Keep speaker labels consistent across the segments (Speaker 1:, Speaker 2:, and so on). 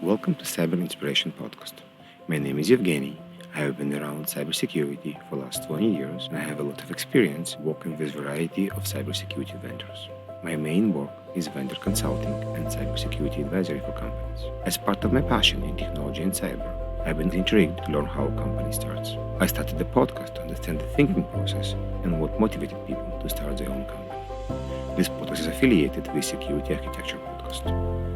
Speaker 1: Welcome to Cyber Inspiration Podcast. My name is Evgeny. I have been around cybersecurity for the last 20 years and I have a lot of experience working with a variety of cybersecurity vendors. My main work is vendor consulting and cybersecurity advisory for companies. As part of my passion in technology and cyber, I've been intrigued to learn how a company starts. I started the podcast to understand the thinking process and what motivated people to start their own company. This podcast is affiliated with Security Architecture Podcast.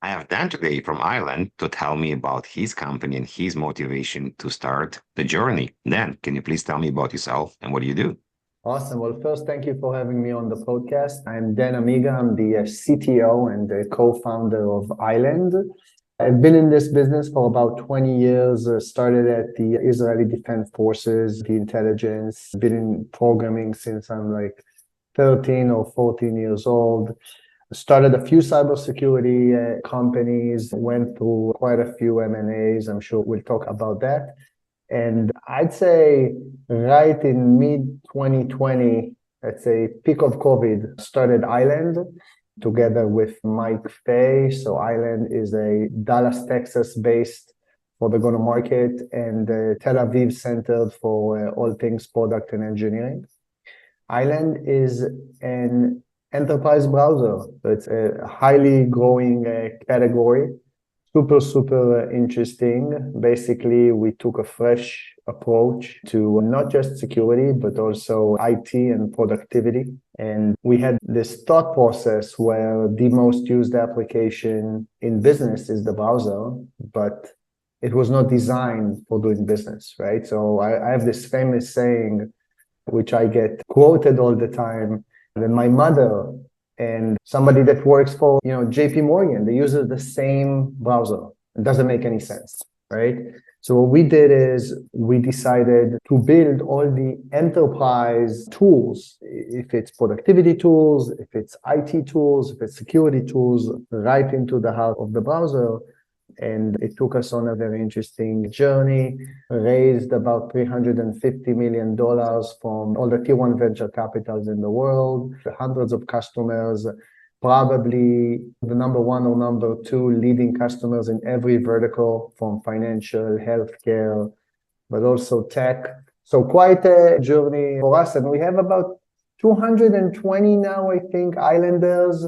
Speaker 1: I have Dan today from Ireland to tell me about his company and his motivation to start the journey. Dan, can you please tell me about yourself and what do you do?
Speaker 2: Awesome. Well, first, thank you for having me on the podcast. I'm Dan Amiga. I'm the CTO and the co-founder of Island. I've been in this business for about 20 years, started at the Israeli Defense Forces, the intelligence, been in programming since I'm like 13 or 14 years old. Started a few cybersecurity companies, went through quite a few M&As. I'm sure we'll talk about that. And I'd say right in mid-2020, let's say peak of COVID, started Island together with Mike Fay. So Island is a Dallas, Texas-based for the go-to-market and Tel Aviv-centered for all things product and engineering. Island is an enterprise browser. It's a highly growing category. Super interesting. Basically, we took a fresh approach to not just security, but also IT and productivity. And we had this thought process where the most used application in business is the browser, but it was not designed for doing business, right? So I have this famous saying, which I get quoted all the time, that my mother and somebody that works for, JP Morgan, they use the same browser. It doesn't make any sense, right? So what we did is we decided to build all the enterprise tools, if it's productivity tools, if it's IT tools, if it's security tools, right into the heart of the browser. And it took us on a very interesting journey, raised about $350 million from all the tier one venture capitals in the world, hundreds of customers, probably the number one or number two leading customers in every vertical from financial, healthcare, but also tech. So quite a journey for us. And we have about 220 now, I think, Islanders,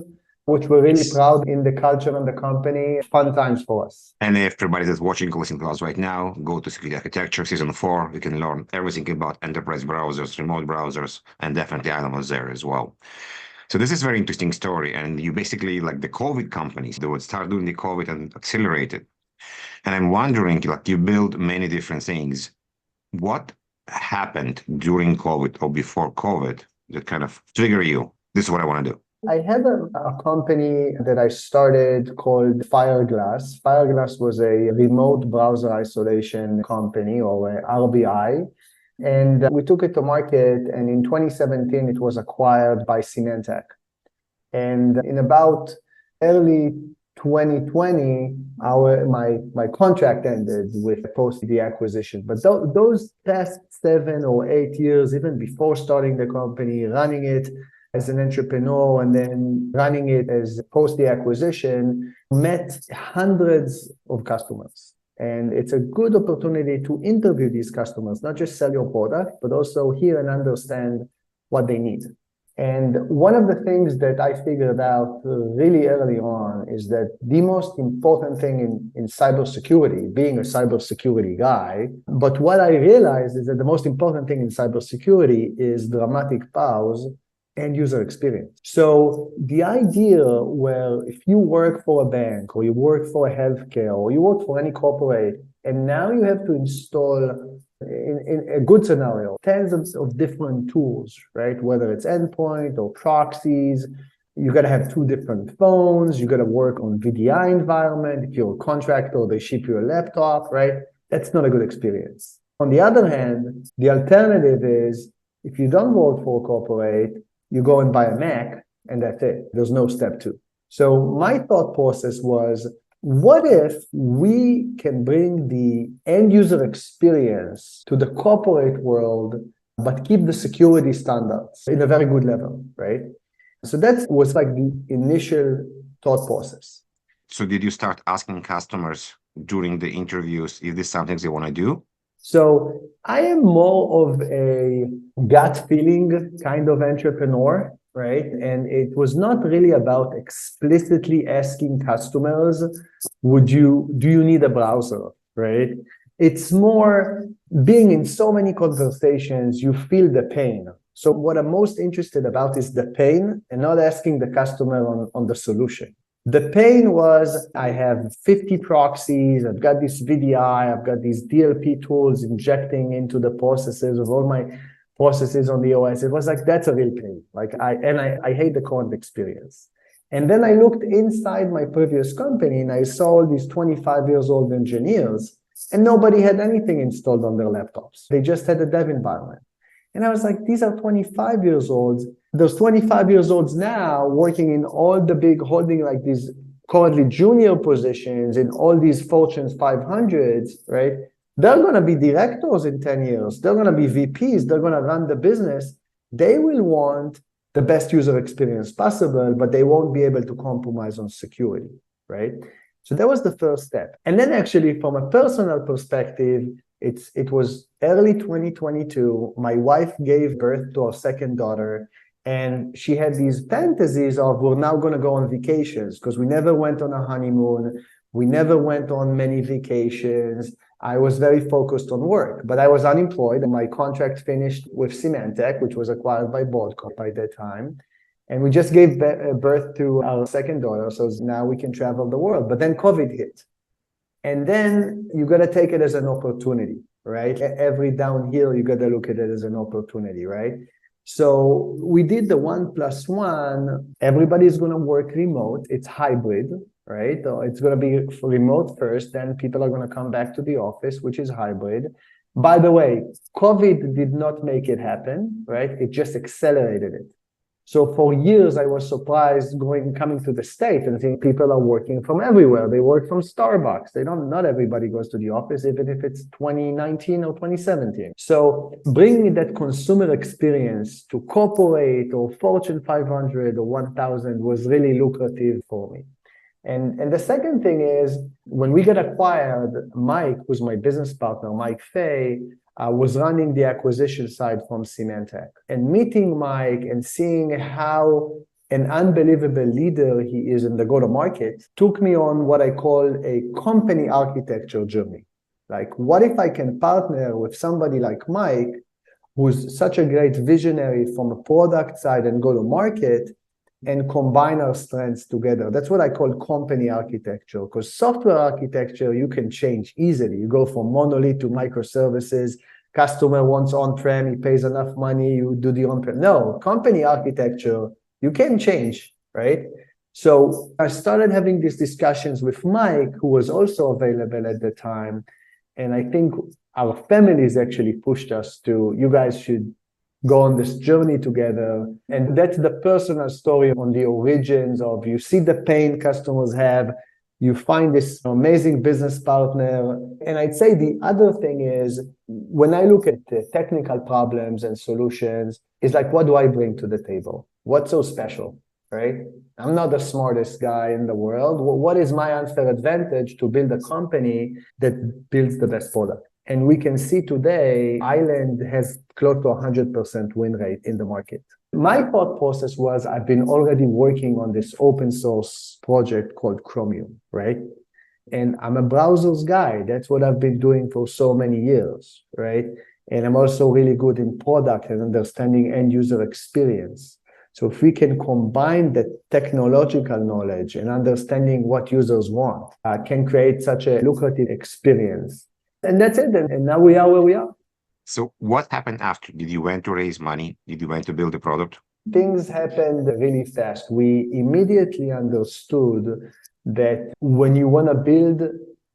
Speaker 2: which we're really proud in the culture and the company. Fun times for us.
Speaker 1: And if everybody that's watching, listening to us right now, go to Security Architecture Season 4. You can learn everything about enterprise browsers, remote browsers, and definitely Island was there as well. So this is a very interesting story. And you basically, like the COVID companies, they would start doing the COVID and accelerate it. And I'm wondering, like you build many different things. What happened during COVID or before COVID that kind of trigger you? This is what I want to do.
Speaker 2: I had a company that I started called Fireglass. Fireglass was a remote browser isolation company, or RBI. And we took it to market, and in 2017, it was acquired by Symantec. And in about early 2020, my contract ended with post the acquisition. But those past 7 or 8 years, even before starting the company, running it as an entrepreneur and then running it as post the acquisition, met hundreds of customers. And it's a good opportunity to interview these customers, not just sell your product, but also hear and understand what they need. And one of the things that I figured out really early on is that the most important thing in cybersecurity, being a cybersecurity guy, but what I realized is that the most important thing in cybersecurity is dramatic pause and user experience. So the idea where if you work for a bank or you work for a healthcare or you work for any corporate, and now you have to install, in a good scenario, tens of different tools, right? Whether it's endpoint or proxies, you got to have 2 different phones, you got to work on VDI environment. If you're a contractor, they ship you a laptop, right? That's not a good experience. On the other hand, the alternative is if you don't work for a corporate, you go and buy a Mac, and that's it. There's no step 2. So my thought process was, what if we can bring the end user experience to the corporate world, but keep the security standards in a very good level, right? So that was like the initial thought process.
Speaker 1: So did you start asking customers during the interviews if this is something they want to do?
Speaker 2: So I am more of a gut feeling kind of entrepreneur, right? And it was not really about explicitly asking customers, do you need a browser, right? It's more being in so many conversations, you feel the pain. So what I'm most interested about is the pain and not asking the customer on the solution. The pain was I have 50 proxies, I've got this VDI, I've got these DLP tools injecting into the processes of all my processes on the OS. It was like, that's a real pain. I hate the current experience. And then I looked inside my previous company and I saw all these 25 years old engineers and nobody had anything installed on their laptops. They just had a dev environment. And I was like, these are 25 years olds. Those 25 years olds now working in all the big, holding like these currently junior positions in all these Fortune 500s, right? They're going to be directors in 10 years. They're going to be VPs. They're going to run the business. They will want the best user experience possible, but they won't be able to compromise on security, right? So that was the first step. And then actually from a personal perspective, it was early 2022. My wife gave birth to our second daughter, and she had these fantasies of we're now going to go on vacations because we never went on a honeymoon. We never went on many vacations. I was very focused on work, but I was unemployed, and my contract finished with Symantec, which was acquired by Broadcom by that time. And we just gave birth to our second daughter, so now we can travel the world. But then COVID hit. And then you got to take it as an opportunity, right? Every downhill, you got to look at it as an opportunity, right? So we did the 1+1. Everybody's going to work remote. It's hybrid, right? It's going to be remote first, then people are going to come back to the office, which is hybrid. By the way, COVID did not make it happen, right? It just accelerated it. So for years, I was surprised coming to the States and seeing people are working from everywhere. They work from Starbucks. Not everybody goes to the office, even if it's 2019 or 2017. So bringing that consumer experience to corporate or Fortune 500 or 1000 was really lucrative for me. And the second thing is, when we got acquired, Mike, who's my business partner, Mike Fay, was running the acquisition side from Symantec. And meeting Mike and seeing how an unbelievable leader he is in the go-to-market took me on what I call a company architecture journey. Like, what if I can partner with somebody like Mike, who's such a great visionary from a product side and go-to-market, and combine our strengths together? That's what I call company architecture, because software architecture, you can change easily. You go from monolith to microservices. Customer wants on-prem, he pays enough money, you do the on-prem. No, company architecture, you can change, right? So I started having these discussions with Mike, who was also available at the time. And I think our families actually pushed us to, you guys should go on this journey together. And that's the personal story on the origins of, you see the pain customers have, you find this amazing business partner. And I'd say the other thing is, when I look at the technical problems and solutions, it's like, what do I bring to the table? What's so special, right? I'm not the smartest guy in the world. What is my unfair advantage to build a company that builds the best product? And we can see today, Island has close to 100% win rate in the market. My thought process was, I've been already working on this open source project called Chromium, right? And I'm a browsers guy. That's what I've been doing for so many years, right? And I'm also really good in product and understanding end user experience. So if we can combine the technological knowledge and understanding what users want, can create such a lucrative experience. And that's it. And now we are where we are.
Speaker 1: So what happened after? Did you went to raise money? Did you went to build a product?
Speaker 2: Things happened really fast. We immediately understood that when you want to build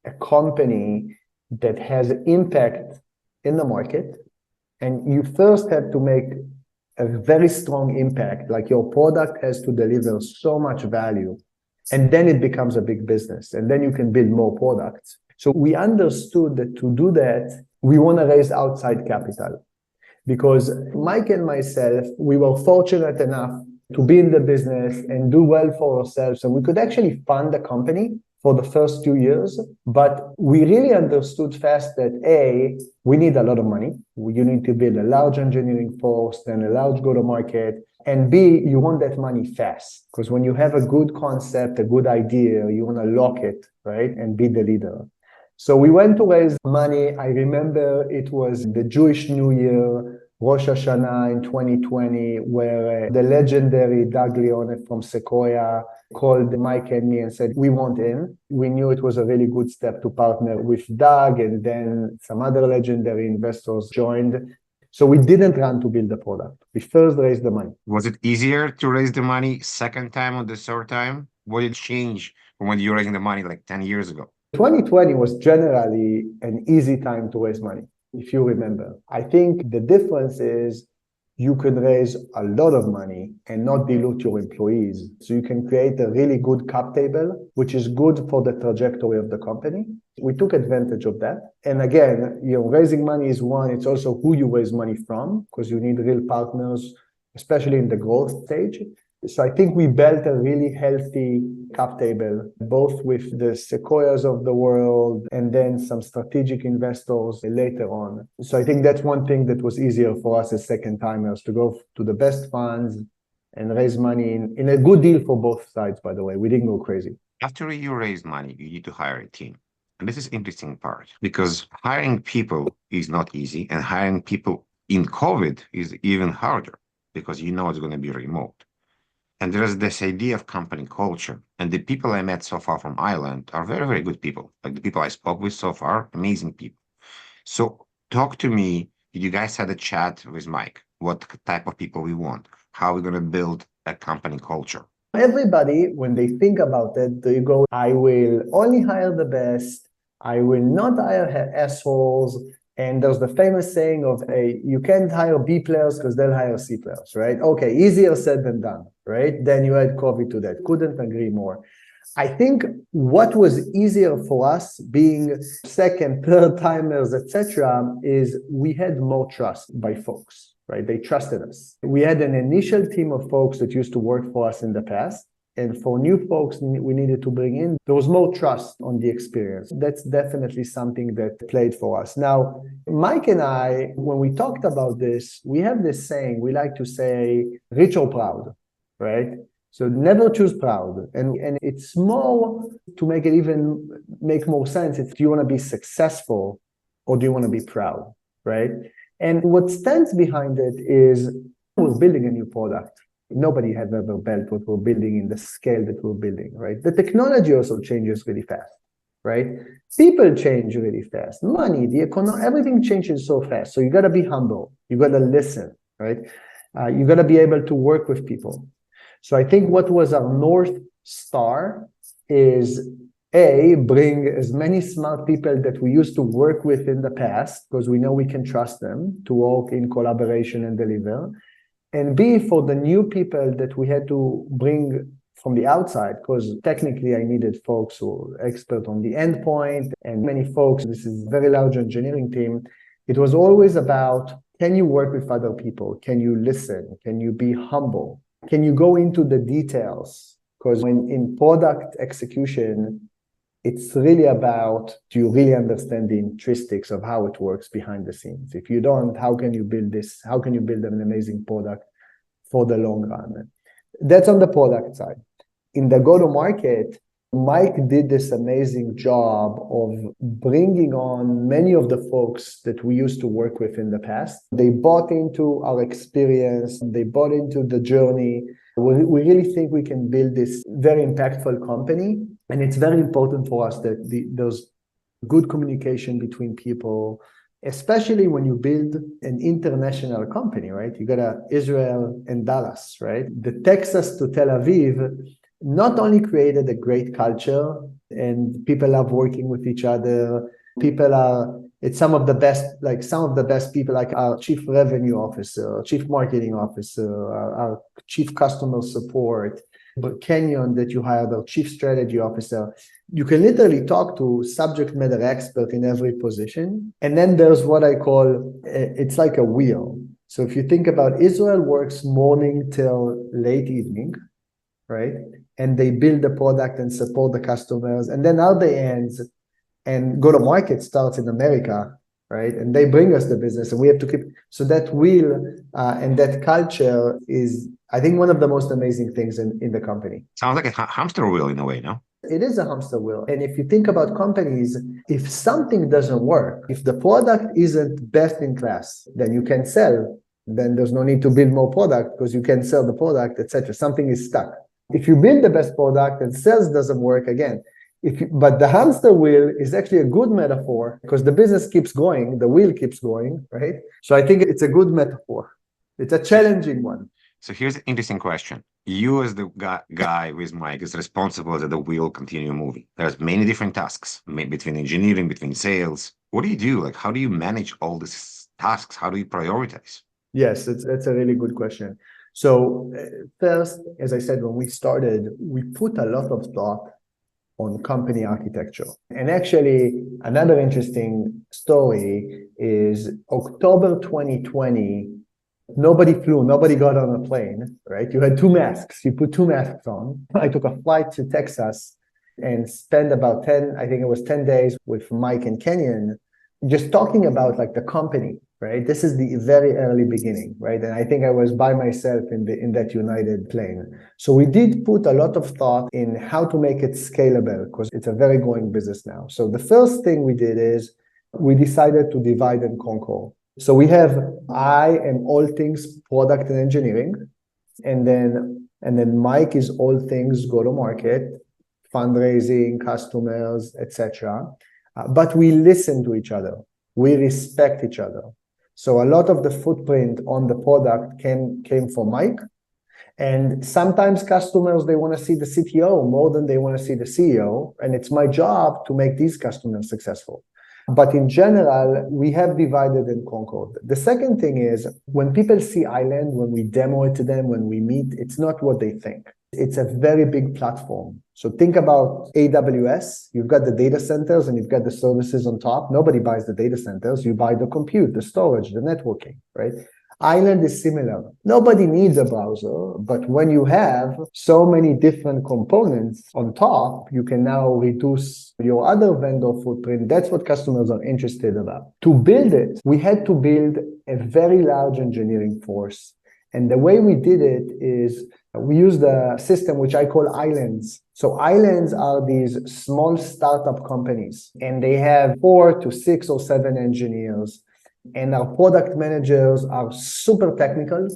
Speaker 2: a company that has impact in the market, and you first have to make a very strong impact, like your product has to deliver so much value, and then it becomes a big business, and then you can build more products. So we understood that to do that, we want to raise outside capital, because Mike and myself, we were fortunate enough to be in the business and do well for ourselves. And we could actually fund the company for the first 2 years, but we really understood fast that we need a lot of money. You need to build a large engineering force, then a large go-to-market, and B, you want that money fast. Because when you have a good concept, a good idea, you want to lock it, right? And be the leader. So we went to raise money. I remember it was the Jewish New Year, Rosh Hashanah in 2020, where the legendary Doug Leone from Sequoia called Mike and me and said, we want in. We knew it was a really good step to partner with Doug, and then some other legendary investors joined. So we didn't run to build the product. We first raised the money.
Speaker 3: Was it easier to raise the money second time or the third time? What did change from when you were raising the money like 10 years ago?
Speaker 2: 2020 was generally an easy time to raise money, if you remember. I think the difference is you can raise a lot of money and not dilute your employees. So you can create a really good cap table, which is good for the trajectory of the company. We took advantage of that. And again, raising money is one. It's also who you raise money from, because you need real partners, especially in the growth stage. So I think we built a really healthy cap table, both with the Sequoias of the world and then some strategic investors later on. So I think that's one thing that was easier for us as second timers, to go to the best funds and raise money in a good deal for both sides, by the way. We didn't go crazy.
Speaker 3: After you raise money, you need to hire a team. And this is interesting part, because hiring people is not easy, and hiring people in COVID is even harder, because it's going to be remote. And there's this idea of company culture. And the people I met so far from Ireland are very, very good people. Like the people I spoke with so far, amazing people. So talk to me. Did you guys had a chat with Mike? What type of people we want? How are we going to build a company culture?
Speaker 2: Everybody, when they think about it, they go, I will only hire the best. I will not hire assholes. And there's the famous saying of, you can't hire B players because they'll hire C players, right? Okay, easier said than done, right? Then you add COVID to that. Couldn't agree more. I think what was easier for us, being second, third timers, etc., is we had more trust by folks, right? They trusted us. We had an initial team of folks that used to work for us in the past. And for new folks we needed to bring in, there was more trust on the experience. That's definitely something that played for us. Now, Mike and I, when we talked about this, we have this saying, we like to say, rich or proud, right? So never choose proud. And it's more, to make it even make more sense, it's, do you want to be successful or do you want to be proud, right? And what stands behind it is we're building a new product. Nobody had ever built what we're building in the scale that we're building, right? The technology also changes really fast, right? People change really fast. Money, the economy, everything changes so fast. So you got to be humble. You got to listen, right? You got to be able to work with people. So I think what was our North Star is bring as many smart people that we used to work with in the past, because we know we can trust them to work in collaboration and deliver. And B, for the new people that we had to bring from the outside, because technically I needed folks who are expert on the endpoint and many folks. This is a very large engineering team. It was always about, can you work with other people? Can you listen? Can you be humble? Can you go into the details? Because when in product execution, it's really about, do you really understand the intrinsics of how it works behind the scenes? If you don't, how can you build this? How can you build an amazing product for the long run? That's on the product side. In the go-to-market, Mike did this amazing job of bringing on many of the folks that we used to work with in the past. They bought into our experience. They bought into the journey. We really think we can build this very impactful company. And it's very important for us that there's good communication between people, especially when you build an international company, right? You got Israel and Dallas, right? The Texas to Tel Aviv not only created a great culture and people love working with each other. It's some of the best people, like our chief revenue officer, chief marketing officer, our chief customer support, but Kenyon that you hired, our chief strategy officer. You can literally talk to subject matter expert in every position. And then there's what I call, it's like a wheel. So if you think about Israel works morning till late evening, right? and they build the product and support the customers. And then out the ends and go to market starts in America, right? And they bring us the business and we have to keep, so that wheel and that culture is, I think, one of the most amazing things in the company.
Speaker 3: Sounds like a hamster wheel in a way, no?
Speaker 2: It is a hamster wheel. And if you think about companies, if something doesn't work, if the product isn't best in class, then you can sell. Then there's no need to build more product because you can sell the product, etc. Something is stuck. If you build the best product and sales doesn't work, again, but the hamster wheel is actually a good metaphor because the business keeps going, the wheel keeps going, right? So I think it's a good metaphor. It's a challenging one.
Speaker 3: So here's an interesting question. You as the guy with Mike is responsible that the wheel continue moving. There's many different tasks between engineering, between sales. What do you do? Like, how do you manage all these tasks? How do you prioritize?
Speaker 2: Yes, that's a really good question. So first, as I said, when we started, we put a lot of thought on company architecture. And actually, another interesting story is October 2020, nobody flew, nobody got on a plane, right? You had two masks, you put two masks on. I took a flight to Texas and spent about 10 days with Mike and Kenyon, just talking about like the company, right? This is the very early beginning, right? And I think I was by myself in that United plane. So we did put a lot of thought in how to make it scalable because it's a very growing business now. So the first thing we did is we decided to divide and conquer. So I am all things product and engineering, and then Mike is all things go to market, fundraising, customers, etc. But we listen to each other. We respect each other. So a lot of the footprint on the product came from Mike. And sometimes customers, they want to see the CTO more than they want to see the CEO. And it's my job to make these customers successful. But in general, we have divided and conquered. The second thing is when people see Island, when we demo it to them, when we meet, it's not what they think. It's a very big platform. So think about AWS. You've got the data centers and you've got the services on top. Nobody buys the data centers. You buy the compute, the storage, the networking, right? Island is similar. Nobody needs a browser, but when you have so many different components on top, you can now reduce your other vendor footprint. That's what customers are interested about. To build it, we had to build a very large engineering force. And the way we did it is we used a system which I call islands. So islands are these small startup companies, and they have 4 to 6 or 7 engineers. And our product managers are super technical.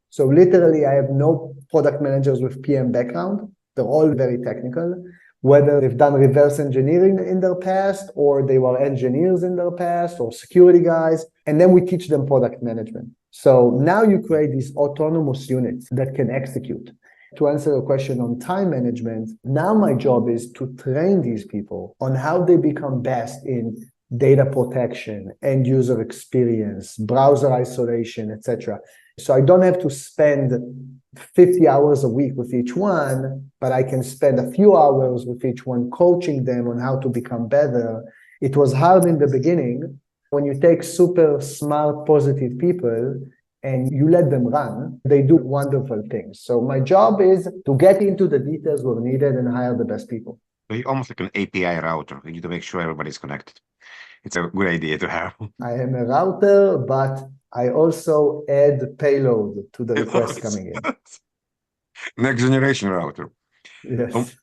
Speaker 2: So literally, I have no product managers with PM background. They're all very technical, whether they've done reverse engineering in their past, or they were engineers in their past, or security guys. And then we teach them product management. So now you create these autonomous units that can execute. To answer your question on time management, now my job is to train these people on how they become best in data protection, end user experience, browser isolation, etc. So I don't have to spend 50 hours a week with each one, but I can spend a few hours with each one coaching them on how to become better. It was hard in the beginning. When you take super smart, positive people and you let them run, they do wonderful things. So my job is to get into the details where needed and hire the best people.
Speaker 3: So you're almost like an API router. You need to make sure everybody's connected. It's a good idea to have.
Speaker 2: I am a router, but I also add payload to the requests coming in.
Speaker 3: Next generation router.
Speaker 2: Yes.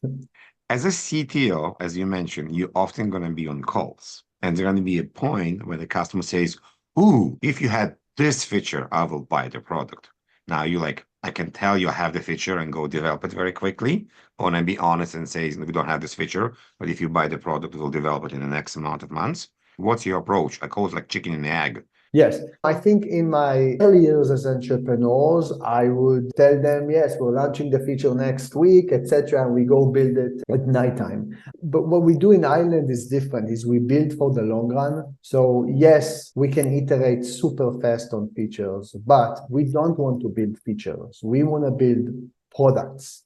Speaker 3: As a CTO, as you mentioned, you're often going to be on calls. And there's going to be a point where the customer says, ooh, if you had this feature, I will buy the product. Now you're like, I can tell you I have the feature and go develop it very quickly. Or I be honest and say, we don't have this feature, but if you buy the product, we'll develop it in the next amount of months. What's your approach? I call it like chicken and egg.
Speaker 2: Yes. I think in my early years as entrepreneurs, I would tell them, yes, we're launching the feature next week, etc., and we go build it at nighttime. But what we do in Island is different, is we build for the long run. So yes, we can iterate super fast on features, but we don't want to build features. We want to build products.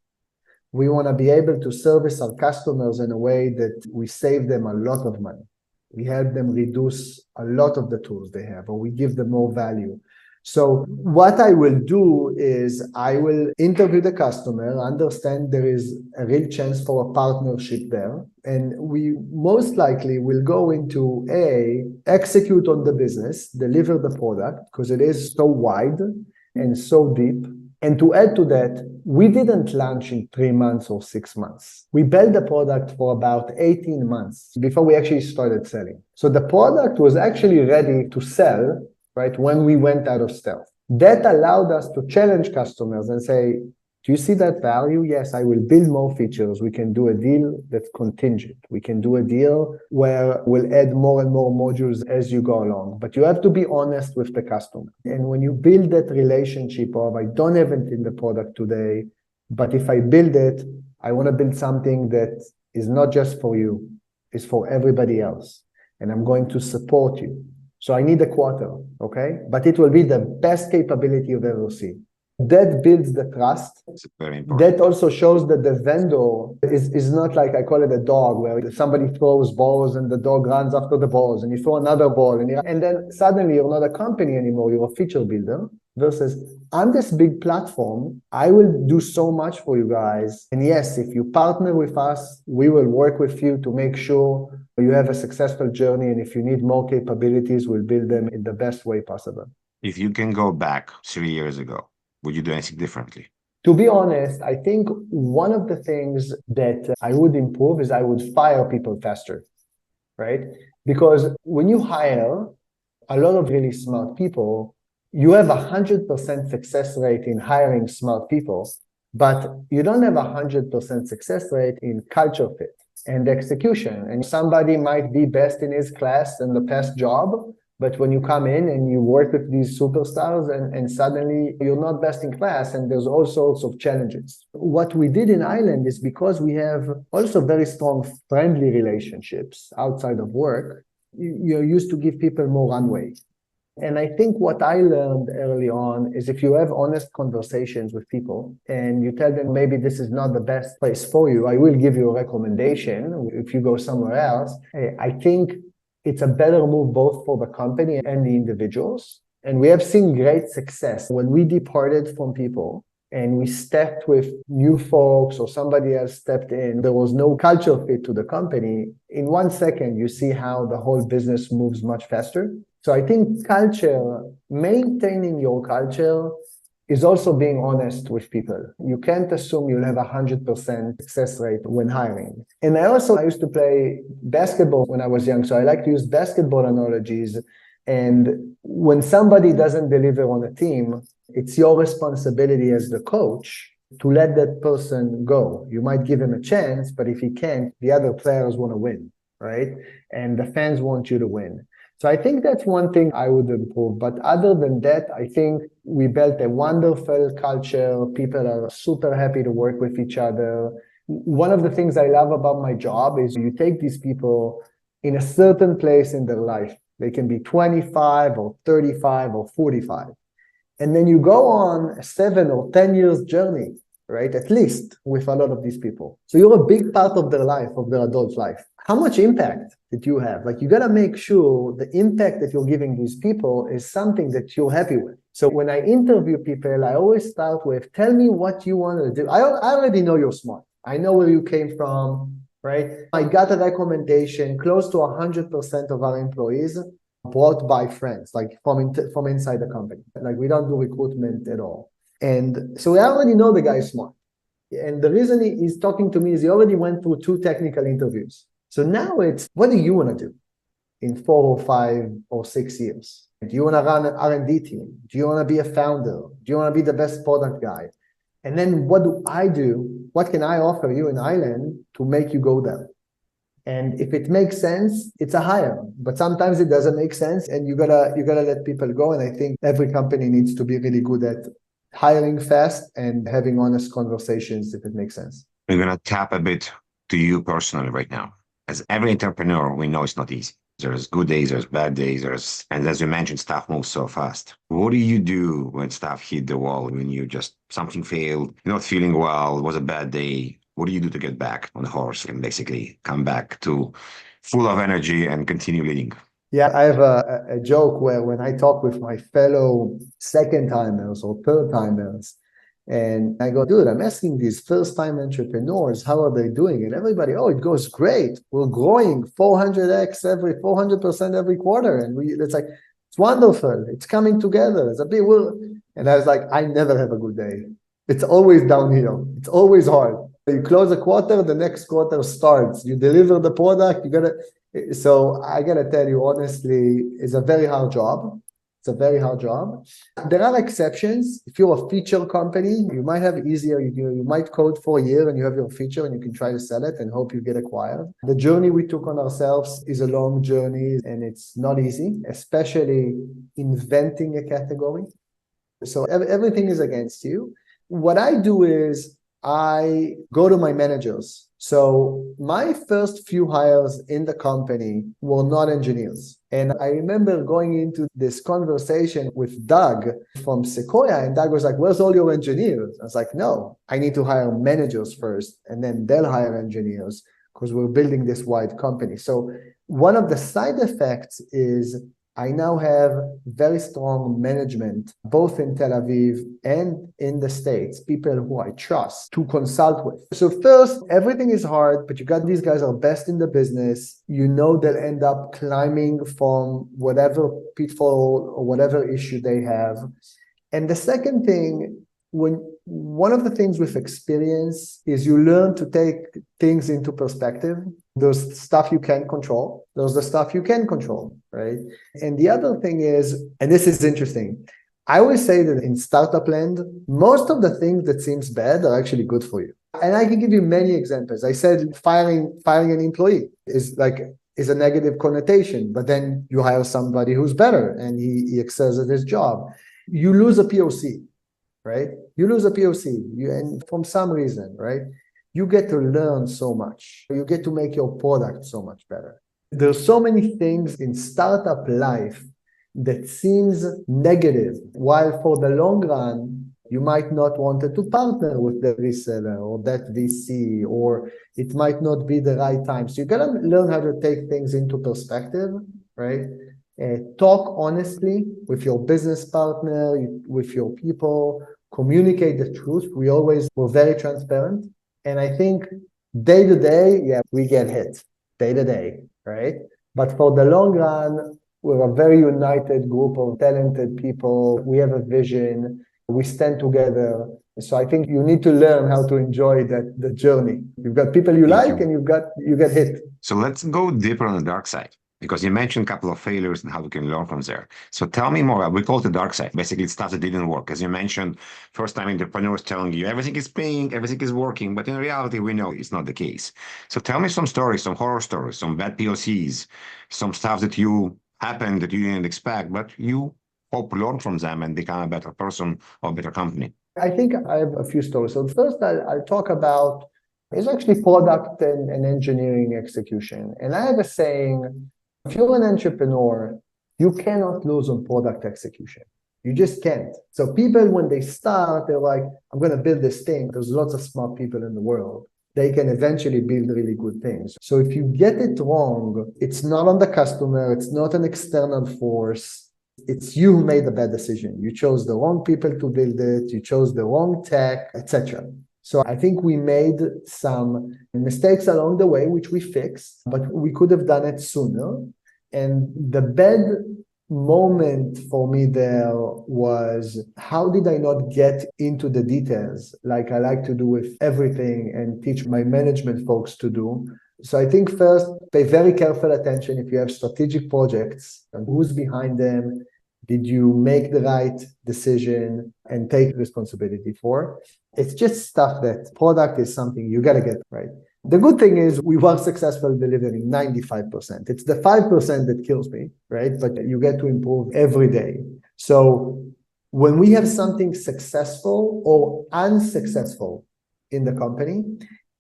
Speaker 2: We want to be able to service our customers in a way that we save them a lot of money. We help them reduce a lot of the tools they have, or we give them more value. So what I will do is I will interview the customer, understand there is a real chance for a partnership there. And we most likely will go into execute on the business, deliver the product, because it is so wide and so deep. And to add to that, we didn't launch in 3 months or 6 months. We built the product for about 18 months before we actually started selling. So the product was actually ready to sell, right, when we went out of stealth. That allowed us to challenge customers and say, do you see that value? Yes, I will build more features. We can do a deal that's contingent. We can do a deal where we'll add more and more modules as you go along. But you have to be honest with the customer. And when you build that relationship of, I don't have it in the product today, but if I build it, I want to build something that is not just for you, it's for everybody else. And I'm going to support you. So I need a quarter, okay? But it will be the best capability you've ever seen. That builds the trust.
Speaker 3: It's very important.
Speaker 2: That also shows that the vendor is not like, I call it a dog, where somebody throws balls and the dog runs after the balls and you throw another ball and then suddenly you're not a company anymore, you're a feature builder versus I'm this big platform, I will do so much for you guys. And yes, if you partner with us, we will work with you to make sure you have a successful journey. And if you need more capabilities, we'll build them in the best way possible.
Speaker 3: If you can go back 3 years ago, would you do anything differently?
Speaker 2: To be honest, I think one of the things that I would improve is I would fire people faster, right? Because when you hire a lot of really smart people, you have 100% success rate in hiring smart people, but you don't have 100% success rate in culture fit and execution. And somebody might be best in his class in the past job, but when you come in and you work with these superstars and suddenly you're not best in class and there's all sorts of challenges. What we did in Ireland is because we have also very strong friendly relationships outside of work, you're used to give people more runway. And I think what I learned early on is if you have honest conversations with people and you tell them maybe this is not the best place for you, I will give you a recommendation if you go somewhere else. I think it's a better move both for the company and the individuals. And we have seen great success when we departed from people and we stepped with new folks or somebody else stepped in. There was no culture fit to the company. In 1 second, you see how the whole business moves much faster. So I think culture, maintaining your culture is also being honest with people. You can't assume you'll have 100% success rate when hiring. And I used to play basketball when I was young, so I like to use basketball analogies. And when somebody doesn't deliver on a team, it's your responsibility as the coach to let that person go. You might give him a chance, but if he can't, the other players want to win, right? And the fans want you to win. So I think that's one thing I would improve. But other than that, I think we built a wonderful culture. People are super happy to work with each other. One of the things I love about my job is you take these people in a certain place in their life. They can be 25 or 35 or 45. And then you go on a 7 or 10 years journey, right? At least with a lot of these people. So you're a big part of their life, of their adult life. How much impact did you have? Like, you got to make sure the impact that you're giving these people is something that you're happy with. So when I interview people, I always start with, tell me what you want to do. I already know you're smart. I know where you came from, right? I got a recommendation. Close to 100% of our employees brought by friends, like from inside the company. Like, we don't do recruitment at all. And so I already know the guy is smart. And the reason he's talking to me is he already went through 2 technical interviews. So now it's, what do you want to do in 4 or 5 or 6 years? Do you want to run an R&D team? Do you want to be a founder? Do you want to be the best product guy? And then what do I do? What can I offer you in Ireland to make you go there? And if it makes sense, it's a hire. But sometimes it doesn't make sense, and you gotta let people go. And I think every company needs to be really good at hiring fast and having honest conversations if it makes sense.
Speaker 3: We're gonna tap a bit to you personally right now. As every entrepreneur, we know it's not easy. There's good days, there's bad days, and as you mentioned, stuff moves so fast. What do you do when stuff hit the wall, when something failed, you're not feeling well, it was a bad day? What do you do to get back on the horse and basically come back to full of energy and continue leading?
Speaker 2: Yeah, I have a joke where when I talk with my fellow second timers or third timers, and I go, dude, I'm asking these first time entrepreneurs, how are they doing? And everybody, oh, it goes great. We're growing 400x 400% every quarter. And it's like, it's wonderful. It's coming together. It's a big, and I was like, I never have a good day. It's always downhill. It's always hard. You close a quarter, the next quarter starts. You deliver the product, so I gotta tell you, honestly, it's a very hard job. It's a very hard job. There are exceptions. If you're a feature company, you might have easier. You might code for a year and you have your feature and you can try to sell it and hope you get acquired. The journey we took on ourselves is a long journey and it's not easy, especially inventing a category. So everything is against you. What I do is I go to my managers. So my first few hires in the company were not engineers. And I remember going into this conversation with Doug from Sequoia, and Doug was like, where's all your engineers? I was like, no, I need to hire managers first, and then they'll hire engineers because we're building this wide company. So one of the side effects is I now have very strong management, both in Tel Aviv and in the States, people who I trust to consult with. So first, everything is hard, but you got these guys are best in the business. You know they'll end up climbing from whatever pitfall or whatever issue they have. And the second thing, one of the things with experience is you learn to take things into perspective. There's stuff you can control. There's the stuff you can control, right? And the other thing is, and this is interesting, I always say that in startup land, most of the things that seems bad are actually good for you. And I can give you many examples. I said firing an employee is a negative connotation, but then you hire somebody who's better and he excels at his job. You lose a POC, right? You lose a POC, and from some reason, right? You get to learn so much. You get to make your product so much better. There's so many things in startup life that seems negative, while for the long run, you might not want to partner with the reseller or that VC, or it might not be the right time. So you gotta learn how to take things into perspective, right? Talk honestly with your business partner, with your people, communicate the truth. We're very transparent. And I think day to day, yeah, we get hit day to day, right? But for the long run, we're a very united group of talented people. We have a vision. We stand together. So I think you need to learn how to enjoy the journey. You've got people you like, and you get hit.
Speaker 3: So let's go deeper on the dark side, because you mentioned a couple of failures and how we can learn from there. So tell me more. We call it the dark side. Basically, it's stuff that didn't work. As you mentioned, first-time entrepreneurs telling you everything is paying, everything is working, but in reality, we know it's not the case. So tell me some stories, some horror stories, some bad POCs, some stuff that happened that you didn't expect, but you hope learn from them and become a better person or a better company.
Speaker 2: I think I have a few stories. So first, I'll talk about is actually product and engineering execution. And I have a saying, if you're an entrepreneur, you cannot lose on product execution. You just can't. So people, when they start, they're like, I'm going to build this thing. There's lots of smart people in the world. They can eventually build really good things. So if you get it wrong, it's not on the customer. It's not an external force. It's you who made the bad decision. You chose the wrong people to build it. You chose the wrong tech, etc. So I think we made some mistakes along the way, which we fixed, but we could have done it sooner. And the bad moment for me there was, how did I not get into the details like I like to do with everything and teach my management folks to do? So I think first, pay very careful attention if you have strategic projects and who's behind them. Did you make the right decision and take responsibility for? It's just stuff that product is something you got to get right. The good thing is we were successful delivering 95%. It's the 5% that kills me, right? But you get to improve every day. So when we have something successful or unsuccessful in the company,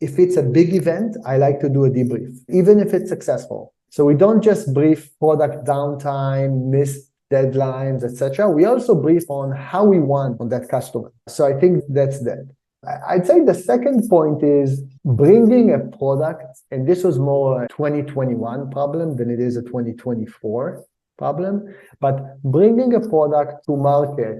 Speaker 2: if it's a big event, I like to do a debrief, even if it's successful. So we don't just brief product downtime, missed deadlines, etc. We also brief on how we want on that customer. So I think that's that. I'd say the second point is bringing a product, and this was more a 2021 problem than it is a 2024 problem, but bringing a product to market,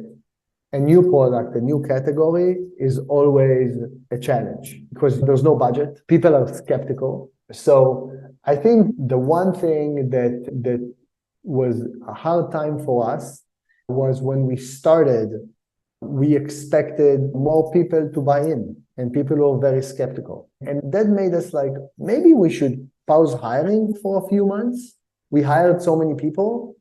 Speaker 2: a new product, a new category is always a challenge because there's no budget. People are skeptical. So I think the one thing that was a hard time for us was when we started, we expected more people to buy in, and people were very skeptical. And that made us like, maybe we should pause hiring for a few months. We hired so many people.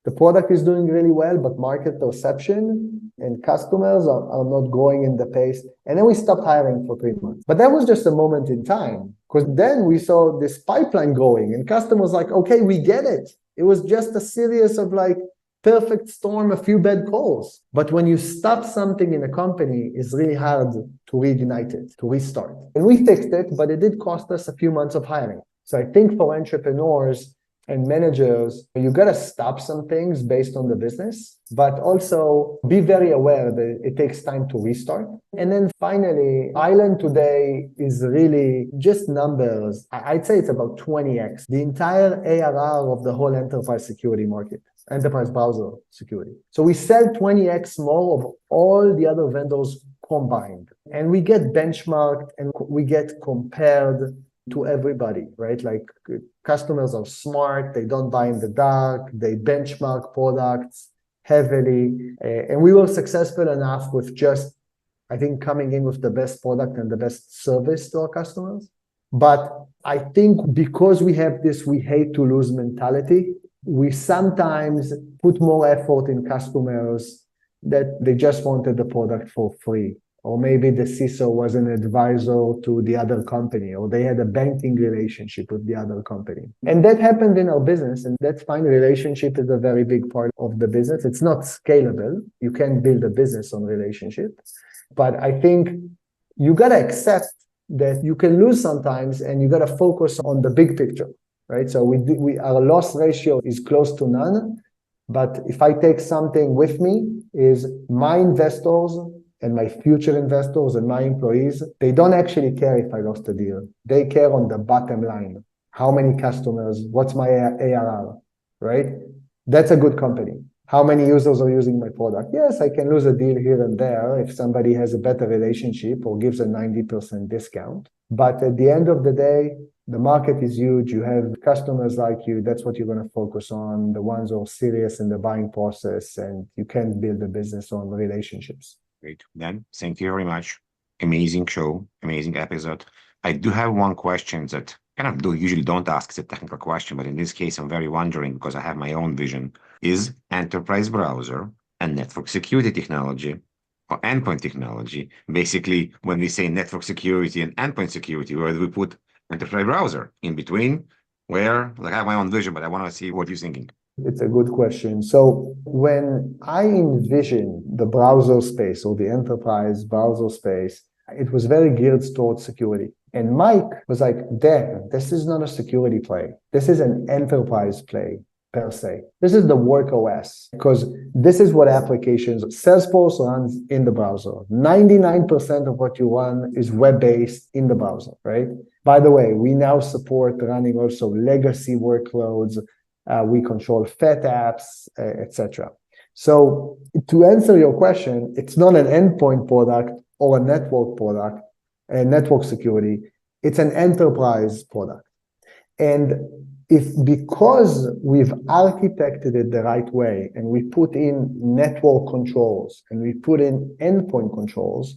Speaker 2: The product is doing really well, but market perception and customers are not going in the pace. And then we stopped hiring for 3 months. But that was just a moment in time, because then we saw this pipeline growing and customers like, okay, we get it. It was just a series of like perfect storm, a few bad calls. But when you stop something in a company, it's really hard to reignite it, to restart. And we fixed it, but it did cost us a few months of hiring. So I think for entrepreneurs and managers, you got to stop some things based on the business, but also be very aware that it takes time to restart. And then finally, Island today is really just numbers. I'd say it's about 20x the entire ARR of the whole enterprise security market, enterprise browser security. So we sell 20x more of all the other vendors combined. And we get benchmarked and we get compared to everybody, right? Like customers are smart, they don't buy in the dark, they benchmark products heavily. And we were successful enough with just, I think, coming in with the best product and the best service to our customers. But I think because we have this we hate to lose mentality, we sometimes put more effort in customers that they just wanted the product for free. Or maybe the CISO was an advisor to the other company, or they had a banking relationship with the other company. And that happened in our business, and that's fine. Relationship is a very big part of the business. It's not scalable. You can't build a business on relationship. But I think you got to accept that you can lose sometimes, and you got to focus on the big picture, right? So our loss ratio is close to none. But if I take something with me, is my investors and my future investors and my employees, they don't actually care if I lost a deal. They care on the bottom line. How many customers? What's my ARR, right? That's a good company. How many users are using my product? Yes, I can lose a deal here and there if somebody has a better relationship or gives a 90% discount. But at the end of the day, the market is huge. You have customers like you. That's what you're going to focus on, the ones who are serious in the buying process, and you can't build a business on relationships.
Speaker 3: Great. Dan, thank you very much. Amazing show, amazing episode. I do have one question that usually don't ask. It's a technical question, but in this case, I'm very wondering because I have my own vision. Is enterprise browser and network security technology or endpoint technology, basically when we say network security and endpoint security, where do we put enterprise browser in between? Where? I have my own vision, but I want to see what you're thinking.
Speaker 2: It's a good question. So when I envision the browser space or the enterprise browser space, it was very geared towards security. And Mike was like, Dan, this is not a security play. This is an enterprise play per se. This is the work OS, because this is what applications, Salesforce runs in the browser. 99% of what you run is web-based in the browser, right? By the way, we now support running also legacy workloads. We control fat apps, etc. So to answer your question, it's not an endpoint product or a network product, a network security. It's an enterprise product. And because we've architected it the right way, and we put in network controls and we put in endpoint controls,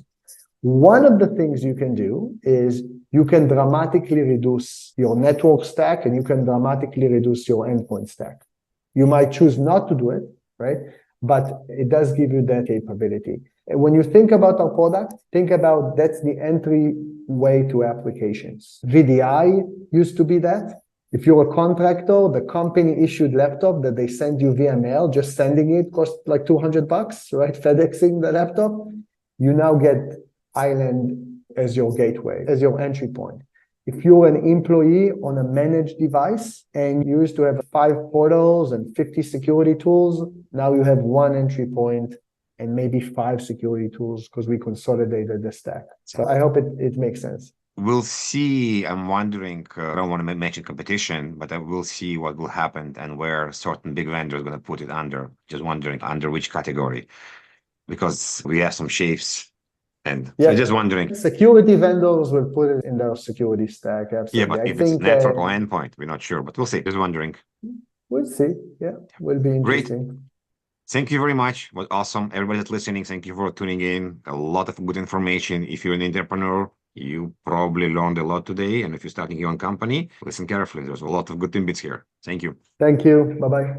Speaker 2: one of the things you can do is you can dramatically reduce your network stack and you can dramatically reduce your endpoint stack. You might choose not to do it, right? But it does give you that capability. And when you think about our product, think about that's the entry way to applications. VDI used to be that. If you're a contractor, the company issued laptop that they send you via mail, just sending it cost like $200, right? FedExing the laptop. You now get Island as your gateway, as your entry point. If you're an employee on a managed device and you used to have 5 portals and 50 security tools, now you have one entry point and maybe 5 security tools because we consolidated the stack. So I hope it makes sense.
Speaker 3: We'll see. I'm wondering, I don't want to mention competition, but I will see what will happen and where certain big vendors are going to put it under. Just wondering under which category, because we have some shapes. And so just wondering.
Speaker 2: Security vendors will put it in their security stack. Absolutely.
Speaker 3: Yeah, but if it's network or endpoint, we're not sure, but we'll see. Just wondering.
Speaker 2: We'll see. Yeah, will be interesting.
Speaker 3: Great. Thank you very much. It was awesome. Everybody that's listening, thank you for tuning in. A lot of good information. If you're an entrepreneur, you probably learned a lot today. And if you're starting your own company, listen carefully. There's a lot of good tidbits here. Thank you.
Speaker 2: Thank you. Bye-bye.